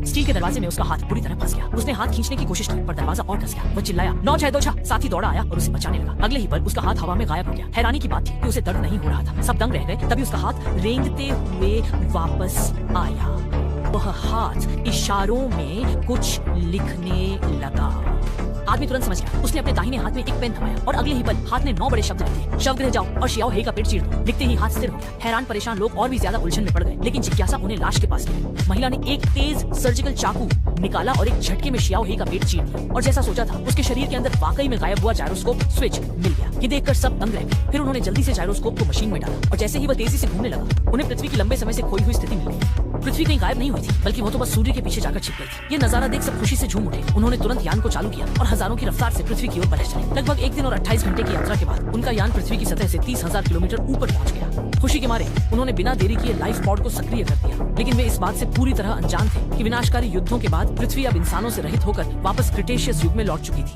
Steel के दरवाजे में उसका हाथ पूरी तरह फंस गया। उसने हाथ खींचने की कोशिश की पर दरवाजा और कस गया। वो चिल्लाया 9-6-2-6। साथी दौड़ा आया और उसे बचाने लगा। अगले ही पल उसका हाथ हवा में गायब हो गया। हैरानी की बात थी कि उसे दर्द नहीं हो रहा था। सब दंग रह गए। तभी उसका हाथ रेंगते हुए वापस आया। वह हाथ इशारों में कुछ लिखने लगा। आदमी तुरंत समझ गया। उसने अपने दाहिने हाथ में एक पेन थमाया और अगले ही पल हाथ ने 9 बड़े शब्द लिख दिए। शवगृह जाओ और शियाओ हे का पेट चीर दो। लिखते ही हाथ स्थिर हो गया। हैरान परेशान लोग और भी ज्यादा उलझन में पड़ गए, लेकिन जिज्ञासा उन्हें लाश के पास ले। महिला ने एक तेज सर्जिकल चाकू निकाला और एक झटके में शियाओ हे का पेट चीर दिया। और जैसा सोचा था उसके शरीर के अंदर वाकई में गायब हुआ जायरोस्कोप स्विच मिल गया। ये देखकर सब दंग रह गए। फिर उन्होंने जल्दी से जायरोस्कोप को मशीन में डाला और जैसे ही वह तेजी से घूमने लगा उन्हें पृथ्वी की लंबे समय से खोई हुई स्थिति मिल गई। पृथ्वी कहीं गायब नहीं हुई थी, बल्कि वो तो बस सूर्य के पीछे जाकर छिप गई थी। ये नजारा देख सब खुशी से झूम उठे। उन्होंने तुरंत यान को चालू किया और हजारों की रफ्तार से पृथ्वी की ओर बढ़े चले। लगभग 1 दिन और 28 घंटे की यात्रा के बाद उनका यान पृथ्वी की सतह से 30,000 किलोमीटर ऊपर पहुंच गया। खुशी के मारे उन्होंने बिना देरी किए लाइफ पॉड को सक्रिय कर दिया, लेकिन वे इस बात से पूरी तरह अनजान थे कि विनाशकारी युद्धों के बाद पृथ्वी अब इंसानों से रहित होकर वापस क्रिटेशियस युग में लौट चुकी थी।